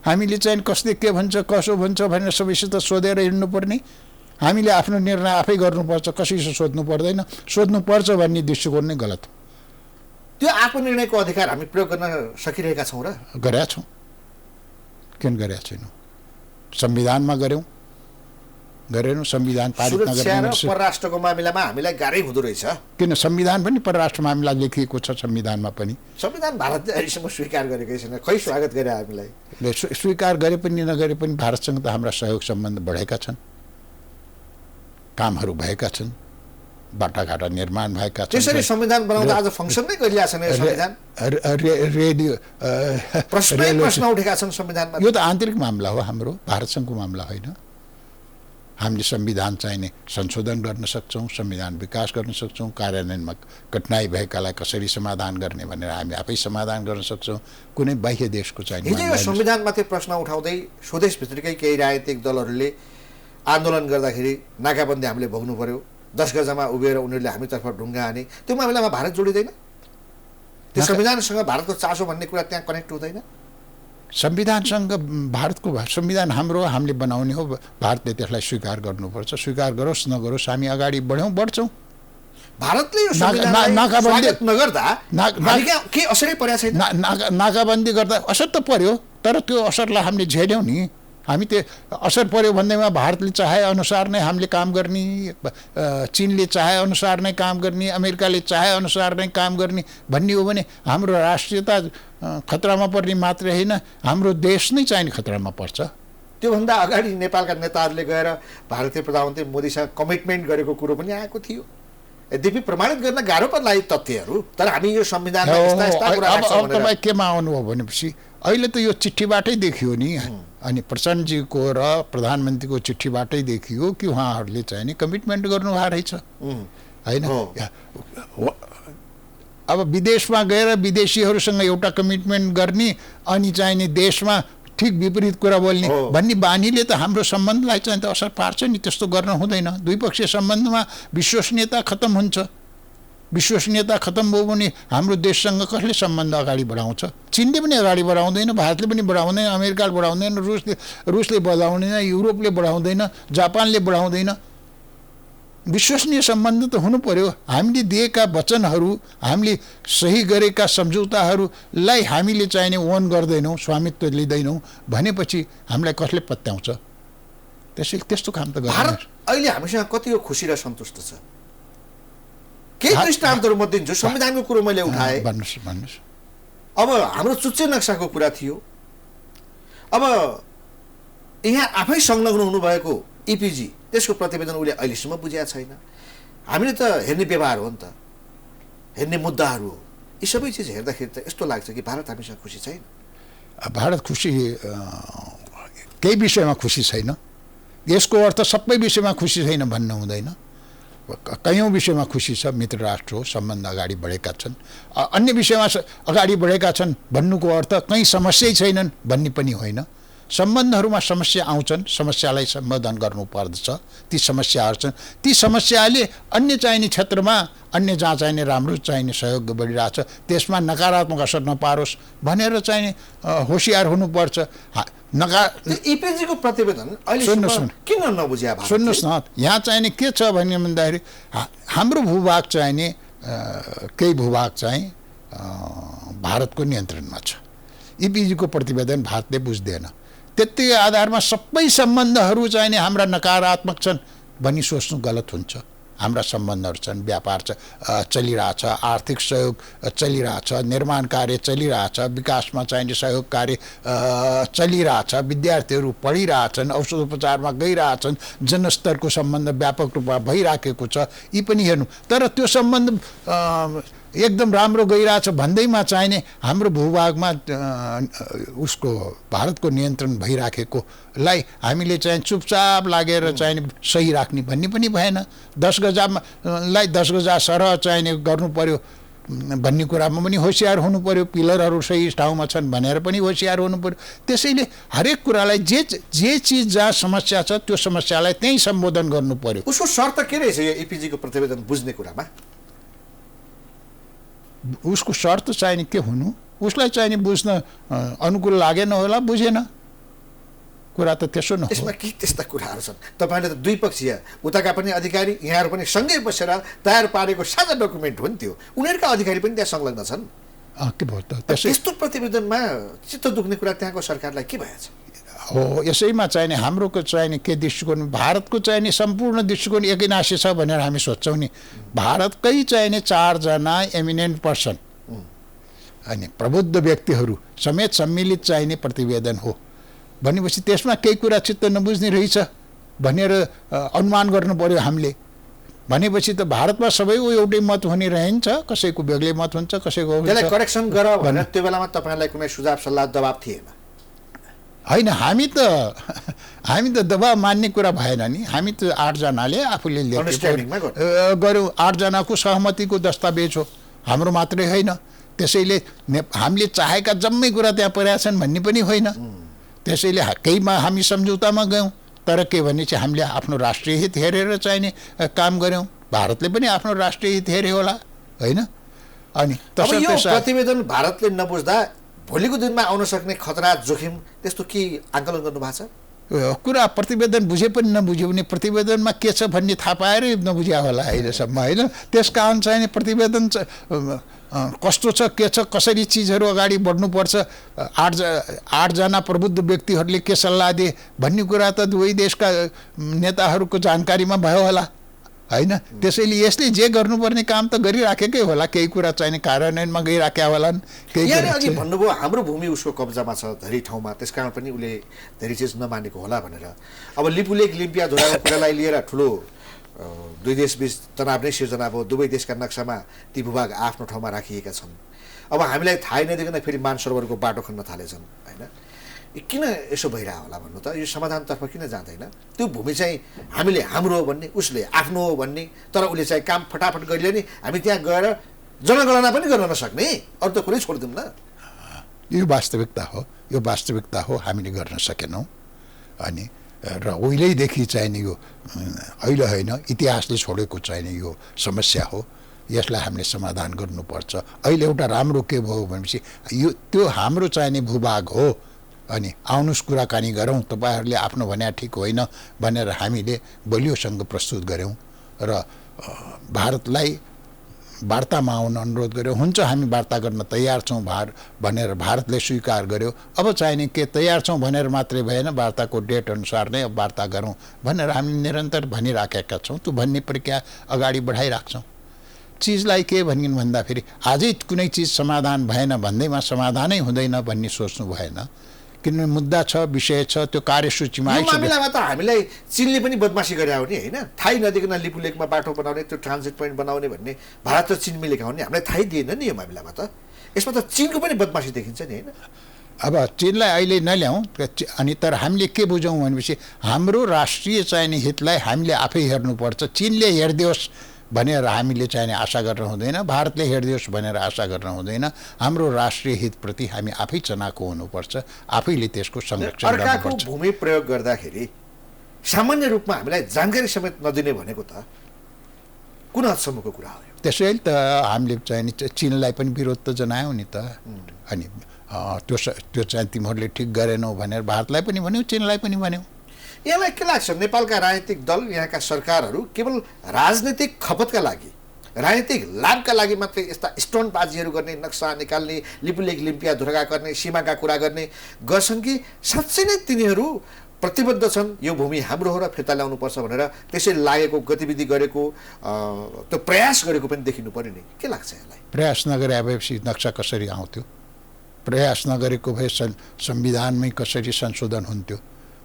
हामीले चाहिँ कसले के भन्छ कसो भन्छ भनेर सबैसित सोधेर हिँड्नुपर्ने, हामीले आफ्नो निर्णय आफै गर्नुपर्छ, कसैसित सोध्नु पर्दैन। सोध्नुपर्छ भन्ने दृष्टिकोण नै गलत हो। त्यो आत्मनिर्णयको अधिकार हामी प्रयोग गर्न सकिरहेका छौँ र? गरेका छौँ, किन गरेका छैनौँ? संविधानमा गरेनौँ, संविधान पारित नगरेर परराष्ट्रको मामिलामा हामीलाई गाह्रै हुँदो रहेछ। किन? संविधान पनि परराष्ट्र मामिला लेखिएको छ, संविधानमा पनि। संविधान भारतले अहिलेसम्म स्वीकार गरेकै छैन, खै स्वागत गरे हामीलाई? स्वीकार गरे पनि नगरे पनि भारतसँग त हाम्रा सहयोग सम्बन्ध बढेका छन्, कामहरू भएका छन्, बाटाघाटा निर्माण भएका छन्। त्यसरी संविधान बनाउँदा आज फङ्सन नै गरिरहेको छैन यो संविधान। रेडियो प्रश्न उठेका छन् संविधानमा। यो त आन्तरिक मामला हो, हाम्रो भारतसँगको मामला होइन। हामीले संविधान चाहिने संशोधन गर्न सक्छौँ, संविधान विकास गर्न सक्छौँ, कार्यान्वयनमा कठिनाइ भएकालाई कसरी समाधान गर्ने भनेर हामी आफै समाधान गर्न सक्छौँ। कुनै बाह्य देशको चाहिने हिजो संविधानमाथि प्रश्न उठाउँदै स्वदेशभित्रकै केही राजनीतिक दलहरूले आन्दोलन गर्दाखेरि नाकाबन्दी हामीले भोग्नु पर्यो, 10 गजमा उभिएर उनीहरूले हामीतर्फ ढुङ्गा हाने। त्यो मामिलामा भारत जोडिँदैन? त्यो संविधानसँग भारतको चासो भन्ने कुरा त्यहाँ कनेक्ट हुँदैन? संविधानसँग भारतको संविधान हाम्रो, हामीले बनाउने हो, भारतले त्यसलाई स्वीकार गर्नुपर्छ। स्वीकार गरोस् नगरोस् हामी अगाडि बढ्छौँ। भारतले यो संविधानलाई स्वागत नगर्दा के असरै परेको छैन? नाकाबन्दी गर्दा असर त पर्यो, तर त्यो असरलाई हामीले झेल्यौँ नि। हामी त्यो असर पर्यो भन्दैमा भारतले चाहे अनुसार नै हामीले काम गर्ने, चीनले चाहे अनुसार नै काम गर्ने, अमेरिकाले चाहे अनुसार नै काम गर्ने भन्ने हो भने हाम्रो राष्ट्रियता खतरामा पर्ने मात्रै होइन, हाम्रो देश नै चाहिने खतरामा पर्छ। त्योभन्दा अगाडि नेपालका नेताहरूले गएर भारतीय प्रधानमन्त्री मोदीसँग कमिटमेन्ट गरेको कुरो पनि आएको थियो। यद्यपि प्रमाणित गर्न गाह्रो पर्ला यी तथ्यहरू, तर हामी यो संविधानमा यस्ता यस्ता कुरा राख्छौँ अब तपाईँ केमा आउनुभयो भनेपछि अहिले त यो चिठीबाटै देखियो नि, अनि प्रचण्डजीको र प्रधानमन्त्रीको चिठीबाटै देखियो कि उहाँहरूले चाहिँ नि कमिटमेन्ट गर्नुभएको रहेछ होइन। अब विदेशमा गएर विदेशीहरूसँग एउटा कमिटमेन्ट गर्ने अनि चाहिँ नि देशमा ठिक विपरीत कुरा बोल्ने भन्ने बानीले त हाम्रो सम्बन्धलाई चाहिँ त असर पार्छ नि। त्यस्तो गर्न हुँदैन। द्विपक्षीय सम्बन्धमा विश्वसनीयता खत्तम हुन्छ। विश्वसनीयता खत्तम भयो भने हाम्रो देशसँग कसले सम्बन्ध अगाडि बढाउँछ? चीनले पनि अगाडि बढाउँदैन, भारतले पनि बढाउँदैन, अमेरिकाले बढाउँदैन, रुसले बढाउँदैन, युरोपले बढाउँदैन, जापानले बढाउँदैन। विश्वसनीय सम्बन्ध त हुनु पर्यो। हामीले दिएका वचनहरू, हामीले सही गरेका सम्झौताहरूलाई हामीले चाहिने ओन गर्दैनौँ, स्वामित्व लिँदैनौँ भनेपछि हामीलाई कसले पत्याउँछ? त्यसैले त्यस्तो काम त गर्दैन। भारत अहिले हामीसँग कति हो खुसी र सन्तुष्ट छ? केही दृष्टान्तहरू म दिन्छु। संविधानको कुरो मैले उठाएँ। भन्नुहोस्। अब हाम्रो चुच्चे नक्साको कुरा थियो। अब यहाँ आफै संलग्न हुनुभएको इपिजी, त्यसको प्रतिवेदन उसले अहिलेसम्म बुझेको छैन। हामीले त हेर्ने व्यवहार हो नि त, हेर्ने मुद्दाहरू हो। यी सबै चिज हेर्दाखेरि त यस्तो लाग्छ कि भारत हामीसँग खुसी छैन। भारत खुसी केही विषयमा खुसी छैन। यसको अर्थ सबै विषयमा खुसी छैन भन्नु हुँदैन। कयौँ विषयमा खुसी छ, मित्र राष्ट्र हो, सम्बन्ध अगाडि बढेका छन्। अन्य विषयमा अगाडि बढेका छन् भन्नुको अर्थ कहीँ समस्यै छैनन् भन्ने पनि होइन। सम्बन्धहरूमा समस्या आउँछन्, समस्यालाई सम्बोधन गर्नुपर्दछ। ती समस्याहरू छन्, ती समस्याले अन्य चाहिने क्षेत्रमा, अन्य जहाँ चाहिने राम्रो चाहिने सहयोग बढिरहेछ त्यसमा नकारात्मक असर नपारोस् भनेर चाहिने होसियार हुनुपर्छ। इपिजीको प्रतिवेदन अहिले किन नबुझ्या? सुन्नुहोस् न, यहाँ चाहिने के छ भन्दाखेरि हाम्रो भूभाग चाहिने केही भूभाग चाहिँ भारतको नियन्त्रणमा छ। इपिजीको प्रतिवेदन भारतले बुझ्दैन। त्यति आधारमा सबै सम्बन्धहरू चाहिने हाम्रा नकारात्मक छन् भनी सोच्नु गलत हुन्छ। हाम्रा सम्बन्धहरू छन्, व्यापार चलिरहेछ, आर्थिक सहयोग चलिरहेछ, निर्माण कार्य चलिरहेछ, विकासमा चाहिने सहयोग कार्य चलिरहेछ, विद्यार्थीहरू पढिरहेछन्, औषध उपचारमा गइरहेछन्, जनस्तरको सम्बन्ध व्यापक रूपमा भइराखेको छ। यी पनि हेर्नु। तर त्यो सम्बन्ध एकदम राम्रो गइरहेछ भन्दैमा चाहिने हाम्रो भूभागमा उसको भारतको नियन्त्रण भइराखेकोलाई हामीले चाहिँ चुपचाप लागेर चाहिने सही राख्ने भन्ने पनि भएन। 10 गजालाई 10 गजा सरह चाहिने गर्नु पर्यो भन्ने कुरामा पनि होसियार हुनु पर्यो। पिलरहरू सही ठाउँमा छन् भनेर पनि होसियार हुनु पर्यो। त्यसैले हरेक कुरालाई जे चिज जहाँ समस्या छ त्यो समस्यालाई त्यहीँ सम्बोधन गर्नु पर्यो। उसको शर्त के रहेछ यो इपिजीको प्रतिवेदन बुझ्ने कुरामा? उसको शर्त चाहिने के हुनु? उसलाई चाहिने बुझ्न अनुकूल लागेन होला, बुझेन। कुरा त त्यसो न। यसमा के त्यस्ता कुराहरू छन्? तपाईँले त द्विपक्षीय उताका पनि अधिकारी, यहाँहरू पनि सँगै बसेर तयार पारेको साझा डकुमेन्ट हो नि त्यो। उनीहरूका अधिकारी पनि त्यहाँ संलग्न छन्। के भयो त? त्यस्तो प्रतिवेदनमा चित्त दुख्ने कुरा त्यहाँको सरकारलाई के भएछ? हो, यसैमा चाहिने हाम्रो चाहिने के दृष्टिकोण, भारतको चाहिने सम्पूर्ण दृष्टिकोण एकैनासी छ भनेर हामी सोच्छौँ नि। भारतकै चाहिने 4 जना एमिनेन्ट पर्सन अनि प्रबुद्ध व्यक्तिहरू समेत सम्मिलित चाहिने प्रतिवेदन हो भनेपछि त्यसमा केही कुरा चित्त नबुझ्ने रहेछ भनेर अनुमान गर्नु पर्यो हामीले। भनेपछि त भारतमा सबैको एउटै मत हुने रहन्छ, कसैको बेग्लै मत हुन्छ, कसैको त्यसलाई करेक्सन गर भनेर त्यो बेलामा तपाईँलाई कुनै सुझाव सल्लाह दबाब थिएन? होइन, हामी त दबाब मान्ने कुरा भएन नि। हामी त 8 जनाले आफूले गऱ्यौँ। 8 जनाको सहमतिको दस्तावेज हो, हाम्रो मात्रै होइन। त्यसैले हामीले चाहेका जम्मै कुरा त्यहाँ परेका छन् भन्ने पनि होइन। त्यसैले केहीमा हामी सम्झौतामा गयौँ, तर के भने चाहिँ हामीले आफ्नो राष्ट्रिय हित हेरेर चाहिने काम गऱ्यौँ। भारतले पनि आफ्नो राष्ट्रिय हित हेऱ्यो होला, होइन? अनि यो प्रतिवेदन भारतले नबुझ्दा भोलिको दिनमा आउन सक्ने खतरा, जोखिम त्यस्तो के आकलन गर्नु भएको छ? कुरा प्रतिवेदन बुझे पनि नबुझ्यो भने प्रतिवेदनमा के छ भन्ने थाहा पाएरै नबुझ्या होला अहिलेसम्म, होइन? त्यस कारण चाहिँ प्रतिवेदन कस्तो छ, के छ, कसरी चिजहरू अगाडि बढ्नुपर्छ, 8 जना प्रबुद्ध व्यक्तिहरूले के सल्लाह दिए भन्ने कुरा त दुवै देशका नेताहरूको जानकारीमा भयो होला, होइन। त्यसैले यसले जे गर्नुपर्ने काम त गरिराखेकै होला, केही कुरा चाहिने कार्यान्वयनमा गइराखेका होलान्, केही यहाँले कुरा अघि भन्नुभयो हाम्रो भूमि उसको कब्जामा छ धेरै ठाउँमा, त्यसकारण पनि उसले धेरै चिज नमानेको होला भनेर। अब लिपुलेक लिम्पियाधुराको कुरालाई लिएर ठुलो दुई देशबीच तनाव नै सिर्जना भयो। दुवै देशका नक्सामा ती भूभाग आफ्नो ठाउँमा राखिएका छन्। अब हामीलाई थाहै नदिकन फेरि मानसरोवरको बाटो खन्न थालेछन् होइन। किन यसो भइरह होला भन्नु त? यो समाधानतर्फ किन जाँदैन? त्यो भूमि चाहिँ हामीले हाम्रो हो भन्ने, उसले आफ्नो हो भन्ने, तर उसले चाहिँ काम फटाफट गरिले नि हामी त्यहाँ गएर जनगणना पनि गर्न नसक्ने, अरू त कुरै छोडिदिउँ न। यो वास्तविकता हो, यो वास्तविकता हो, हामीले गर्न सकेनौँ। अनि र उहिलेदेखि चाहिने यो अहिले होइन, इतिहासले छोडेको चाहिने यो समस्या हो, यसलाई हामीले समाधान गर्नुपर्छ। अहिले एउटा राम्रो के भयो भनेपछि यो त्यो हाम्रो चाहिने भूभाग हो, अनि आउनुहोस् कुराकानी गरौँ, तपाईँहरूले आफ्नो भन्या ठिक होइन भनेर हामीले बलियोसँग प्रस्तुत गऱ्यौँ र भारतलाई वार्तामा आउन अनुरोध गर्यो। हुन्छ हामी वार्ता गर्न तयार छौँ भनेर भारतले स्वीकार गर्यो। अब चाहिने के तयार छौँ भनेर मात्रै भएन, वार्ताको डेट अनुसार नै अब वार्ता गरौँ भनेर हामी निरन्तर भनिराखेका छौँ। त्यो भन्ने प्रक्रिया अगाडि बढाइराख्छौँ। चिजलाई के भनिन् भन्दाखेरि आजै कुनै चिज समाधान भएन भन्दैमा समाधानै हुँदैन भन्ने सोच्नु भएन, किनभने मुद्दा छ, विषय छ, त्यो कार्यसूचीमा यो मामिलामा त हामीलाई चीनले पनि बदमासी गरे हो नि होइन। थाहै नदिकन लिपुलेकमा बाटो बनाउने, त्यो ट्रान्जिट पोइन्ट बनाउने भन्ने भारत र चीन मिलेका हुन् नि, हामीलाई थाहै दिएन नि यो मामिलामा त। यसमा त चीनको पनि बदमासी देखिन्छ नि होइन। अब चीनलाई अहिले नल्याउँ अनि तर हामीले के बुझौँ भनेपछि हाम्रो राष्ट्रिय चाहिने हितलाई हामीले आफै हेर्नुपर्छ। चीनले हेरिदियोस् भनेर हामीले चाहिने आशा गर्न हुँदैन, भारतले हेरिदियोस् भनेर आशा गर्न हुँदैन। हाम्रो राष्ट्रिय हितप्रति हामी आफै चनाको हुनुपर्छ, आफैले त्यसको संरक्षण गर्नुपर्छ। अर्काको भूमि प्रयोग गर्दाखेरि सामान्य रूपमा हामीलाई जानकारी समेत नदिने भनेको त कुन हदसम्मको कुरा हो? त्यसैले त हामीले चाहिने चीनलाई पनि विरोध त जनायौँ नि त। अनि त्यो चाहिँ तिमीहरूले ठिक गरेनौ भनेर भारतलाई पनि भन्यौँ, चीनलाई पनि भन्यौँ। यसलाई के लाग्छ? नेपालका राजनीतिक दल, यहाँका सरकारहरू केवल राजनीतिक खपतका लागि, राजनीतिक लाभका लागि मात्रै यस्ता स्टन्टबाजीहरू गर्ने, नक्सा निकाल्ने, लिपुलेक लिम्पियाधुरा गर्ने, सीमाका कुरा गर्ने गर्छन् कि साँच्चै नै तिनीहरू प्रतिबद्ध छन् यो भूमि हाम्रो हो र फिर्ता ल्याउनुपर्छ भनेर त्यसरी लागेको गतिविधि गरेको त्यो प्रयास गरेको पनि देखिनु पर्यो नि? के लाग्छ यसलाई? प्रयास नगरे भएपछि नक्सा कसरी आउँथ्यो? प्रयास नगरेको भए संविधानमै कसरी संशोधन हुन्थ्यो?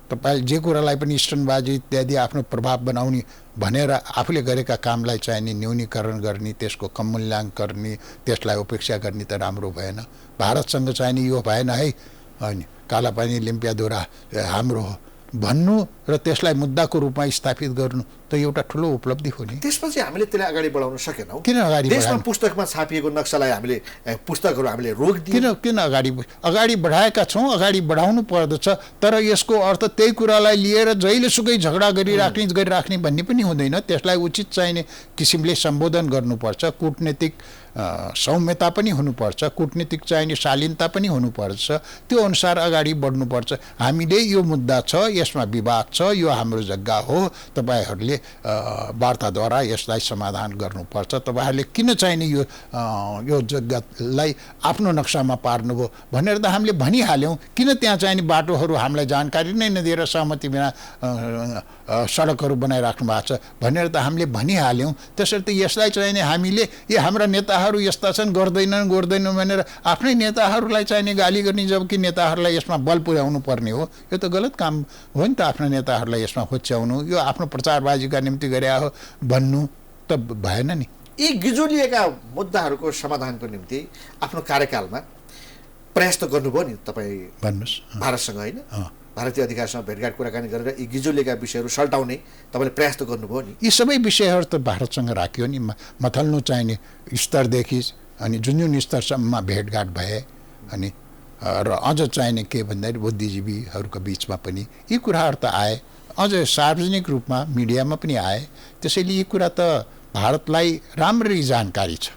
तपाईँ जे कुरालाई पनि स्टनबाजी इत्यादि आफ्नो प्रभाव बनाउने भनेर आफूले गरेका कामलाई चाहिने न्यूनीकरण गर्ने, त्यसको कम मूल्याङ्कन गर्ने, त्यसलाई उपेक्षा गर्ने त राम्रो भएन। भारतसँग चाहिने यो भएन है, अनि कालापानी लिम्पियाधुरा हाम्रो हो भन्नु र त्यसलाई मुद्दाको रूपमा स्थापित गर्नु त एउटा ठुलो उपलब्धि हो नि। त्यसपछि हामीले त्यसलाई अगाडि बढाउन सकेनौँ। किन अगाडि देशमा पुस्तकमा छापिएको नक्सालाई हामीले पुस्तकहरू हामीले रोकिदियौँ? किन अगाडि बढाएका छौँ, अगाडि बढाउनु पर्दछ। तर यसको अर्थ त्यही कुरालाई लिएर जहिलेसुकै झगडा गरिराख्ने भन्ने पनि हुँदैन। त्यसलाई उचित चाहिने किसिमले सम्बोधन गर्नुपर्छ, कूटनीतिक सौम्यता पनि हुनुपर्छ, कूटनीतिक चाहिने शालीनता पनि हुनुपर्छ। त्यो अनुसार अगाडि बढ्नुपर्छ। हामीले यो मुद्दा छ, यसमा विवाद छ, यो हाम्रो जग्गा हो, तपाईँहरूले वार्ताद्वारा यसलाई समाधान गर्नुपर्छ। तपाईँहरूले किन चाहिने यो जग्गालाई आफ्नो नक्सामा पार्नुभयो भनेर त हामीले भनिहाल्यौँ। किन त्यहाँ चाहिने बाटोहरू हामीलाई जानकारी नै नदिएर सहमति बिना सडकहरू बनाइराख्नु भएको छ भनेर त हामीले भनिहाल्यौँ। त्यसर्थ यसलाई चाहिने हामीले हाम्रा नेताहरू यस्ता छन्, गर्दैनन् भनेर आफ्नै नेताहरूलाई चाहिने गाली गर्ने, जबकि नेताहरूलाई यसमा बल पुर्याउनु पर्ने हो। यो त गलत काम हो नि त। आफ्ना नेताहरूलाई यसमा होच्याउनु, यो आफ्नो प्रचारबाजीका निम्ति गरे हो भन्नु त भएन नि। यी गिजोलिएका मुद्दाहरूको समाधानको निम्ति आफ्नो कार्यकालमा प्रयास त गर्नुभयो नि तपाईँ? भन्नुहोस्। भारतसँग होइन, भारतीय अधिकारसँग भेटघाट कुराकानी गरेर यी गिजोलिएका विषयहरू सल्टाउने तपाईँले प्रयास त गर्नुभयो नि? यी सबै विषयहरू त भारतसँग राखियो नि। मथल्नु चाहिने स्तरदेखि अनि जुन स्तरसम्म भेटघाट भए, अनि र अझ चाहिने के भन्दाखेरि बुद्धिजीवीहरूका बिचमा पनि यी कुराहरू त आए, अझ सार्वजनिक रूपमा मिडियामा पनि आए। त्यसैले यी कुरा त भारतलाई राम्ररी जानकारी छ,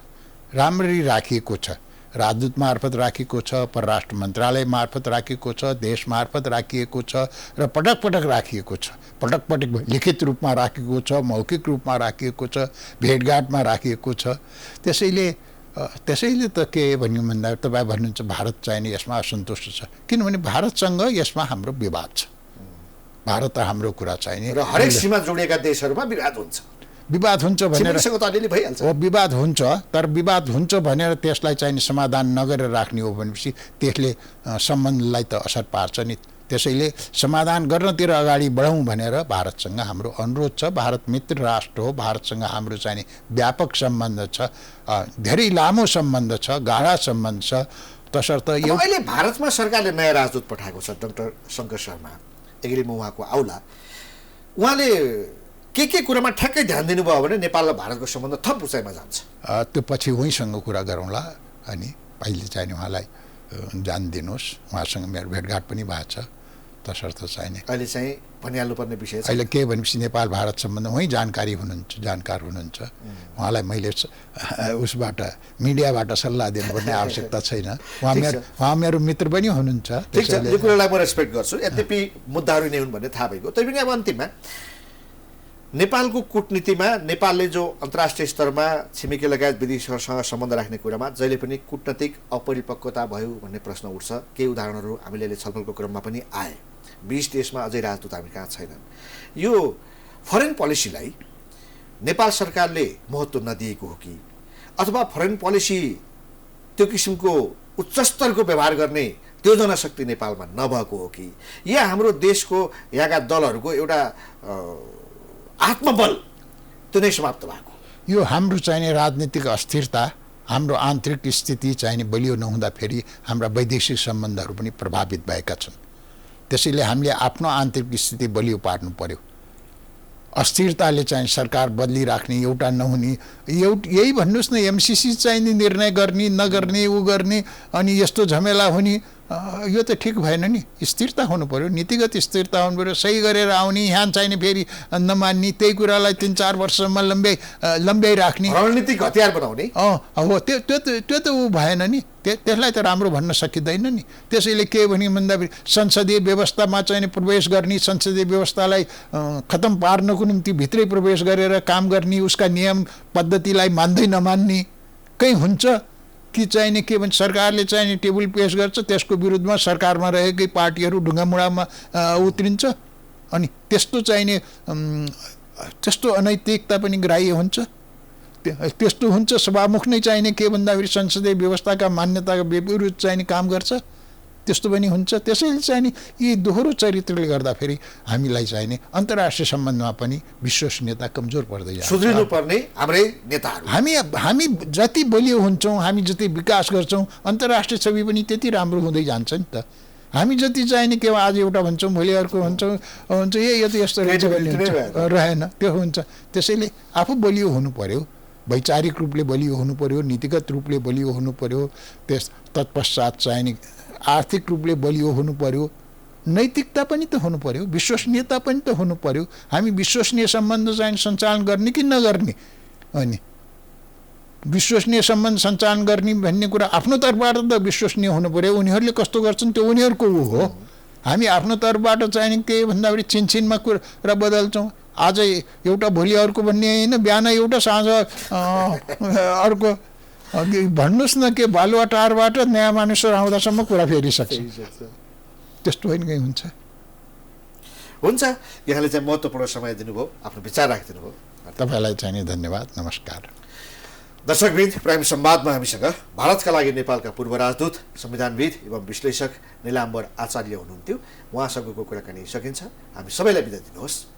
राम्ररी राखिएको छ, राजदूत मार्फत राखिएको छ, परराष्ट्र मन्त्रालय मार्फत राखिएको छ, देश मार्फत राखिएको छ र पटक पटक राखिएको छ। पटक पटक लिखित रूपमा राखिएको छ, मौखिक रूपमा राखिएको छ, भेटघाटमा राखिएको छ। त्यसैले त के भन्यो भन्दा तपाईँ भन्नुहुन्छ भारत चाहिने यसमा असन्तुष्ट छ, किनभने भारतसँग यसमा हाम्रो विवाद छ। भारत र हाम्रो कुरा चाहिने र हरेक सीमा जोडिएका देशहरूमा विवाद हुन्छ। विवाद हुन्छ भनेर छिमेकीसँग त अलिअलि भइहाल्छ। हो विवाद हुन्छ, तर विवाद हुन्छ भनेर त्यसलाई चाहिँ समाधान नगरेर राख्ने हो भनेपछि त्यसले सम्बन्धलाई त असर पार्छ नि। त्यसैले समाधान गर्नतिर अगाडि बढौँ भनेर भारतसँग हाम्रो अनुरोध छ। भारत मित्र राष्ट्र हो, भारतसँग हाम्रो चाहिँ व्यापक सम्बन्ध छ, धेरै लामो सम्बन्ध छ, गाढा सम्बन्ध छ। तसर्थ अब अहिले भारतमा सरकारले नयाँ राजदूत पठाएको छ, डाक्टर शङ्कर शर्मा। एघिले म उहाँको आउला, उहाँले के कुरामा ठ्याक्कै ध्यान दिनुभयो भने नेपाल र भारतको सम्बन्ध थप उचाइमा जान्छ। त्यो पछि उहीसँग कुरा गरौँला। अनि अहिले चाहिँ उहाँलाई जान दिनुहोस्, उहाँसँग मेरो भेटघाट पनि भएको छ। तसर्थ चाहिने अहिले चाहिँ भनिहाल्नुपर्ने विषय छ। अहिले के भनेपछि नेपाल भारत सम्बन्ध उही जानकार हुनुहुन्छ। उहाँलाई मैले उसबाट मिडियाबाट सल्लाह दिनुपर्ने आवश्यकता छैन। उहाँ मेरो मित्र पनि हुनुहुन्छ। ठिक छ, यो कुरालाई म रेस्पेक्ट गर्छु। यद्यपि मुद्दाहरू नै हुन् भन्ने थाहा भएको, तैपनि अब अन्तिममा नेपालको कूटनीतिमा नेपालले जो अन्तर्राष्ट्रिय स्तरमा छिमेकी लगायत विदेशीहरूसँग सम्बन्ध राख्ने कुरामा जहिले पनि कूटनीतिक अपरिपक्वता भयो भन्ने प्रश्न उठ्छ। केही उदाहरणहरू हामीले अहिले छलफलको क्रममा पनि आए। 20 देशमा अझै राजदूत हामी कहाँ छैनन्। यो फरेन पोलिसीलाई नेपाल सरकारले महत्त्व नदिएको हो कि, अथवा फरेन पोलिसी त्यो किसिमको उच्च स्तरको व्यवहार गर्ने त्यो जनशक्ति नेपालमा नभएको हो कि, या हाम्रो देशको यहाँका दलहरूको एउटा आत्मबल त्यो नै समाप्त भएको? यो हाम्रो चाहिने राजनीतिक अस्थिरता, हाम्रो आन्तरिक स्थिति चाहिने बलियो नहुँदाखेरि हाम्रा वैदेशिक सम्बन्धहरू पनि प्रभावित भएका छन्। त्यसैले हामीले आफ्नो आन्तरिक स्थिति बलियो पार्नु पर्यो। अस्थिरताले चाहिँ सरकार बदलिराख्ने, एउटा नहुने, यही भन्नुहोस् न, एमसीसी चाहिने निर्णय गर्ने नगर्ने, ऊ गर्ने, अनि यस्तो झमेला हुने, यो त ठिक भएन नि। स्थिरता हुनु पर्यो, नीतिगत स्थिरता हुनु पर्यो। सही गरेर आउने, यहाँ चाहिने फेरि नमान्ने, त्यही कुरालाई 3-4 वर्षसम्म लम्ब्याइ राख्ने, रणनीतिक हतियार बनाउने। हो, त्यो त ऊ भएन नि। त्यसलाई त राम्रो भन्न सकिँदैन नि। त्यसैले के भने भन्दाखेरि संसदीय व्यवस्थामा चाहिँ प्रवेश गर्ने, संसदीय व्यवस्थालाई खतम पार्नको निम्ति भित्रै प्रवेश गरेर काम गर्ने, उसका नियम पद्धतिलाई मान्दै नमान्ने कहीँ हुन्छ कि चाहिने के भन्छ सरकारले चाहिने टेबल पेश गर्छ, त्यसको विरुद्धमा सरकारमा रहेकै पार्टीहरू ढुङ्गामुढामा उत्रिन्छ। अनि त्यस्तो चाहिने त्यस्तो अनैतिकता पनि ग्राह्य हुन्छ। त्यस्तो हुन्छ, सभामुख नै चाहिने के भन्दाखेरि संसदीय व्यवस्थाका मान्यताका विरुद्ध चाहिने काम गर्छ, त्यस्तो पनि हुन्छ। त्यसैले चाहिने यी दोहोरो चरित्रले गर्दाखेरि हामीलाई चाहिने अन्तर्राष्ट्रिय सम्बन्धमा पनि विश्वसनीयता कमजोर पर्दै जान्छ। सुध्रिनुपर्ने हाम्रै नेताहरू, हामी जति बलियो हुन्छौँ, हामी जति विकास गर्छौँ, अन्तर्राष्ट्रिय छवि पनि त्यति राम्रो हुँदै जान्छ नि त। हामी जति चाहिने के आज एउटा भन्छौँ, भोलि अर्को भन्छौँ, हुन्छ यो त यस्तो रहेन, त्यो हुन्छ। त्यसैले आफू बलियो हुनु पर्यो, वैचारिक रूपले बलियो हुनु पर्यो, नीतिगत रूपले बलियो हुनु पर्यो, तत्पश्चात चाहिने आर्थिक रूपले बलियो हुनु पर्यो, नैतिकता पनि त हुनु पर्यो, विश्वसनीयता पनि त हुनु पर्यो। हामी विश्वसनीय सम्बन्ध चाहिँ सञ्चालन गर्ने कि नगर्ने, अनि विश्वसनीय सम्बन्ध सञ्चालन गर्ने भन्ने कुरा आफ्नो तर्फबाट त विश्वसनीय हुनु पर्यो। उनीहरूले कस्तो गर्छन् त्यो उनीहरूको हो। हामी आफ्नो तर्फबाट चाहिने के भन्दाखेरि छिनछिनमा कुरा बदल्छौँ। आज एउटा भोलि अर्को भन्ने होइन, बिहान एउटा साँझ अर्को। भन्नुहोस् न के बालुवाटारबाट नयाँ मानिसहरू आउँदासम्म कुरा फेरिसक्छ। त्यस्तो होइन कहीँ हुन्छ। यहाँले चाहिँ महत्त्वपूर्ण समय दिनुभयो, आफ्नो विचार राखिदिनु भयो, तपाईँलाई चाहिँ धन्यवाद। नमस्कार। दर्शकवृन्द, प्राइम संवादमा हामीसँग भारतका लागि नेपालका पूर्व राजदूत, संविधानविद एवं विश्लेषक निलाम्बर आचार्य हुनुहुन्थ्यो। उहाँसँगको कुराकानी सकिन्छ। हामी सबैलाई बिदा दिनुहोस्।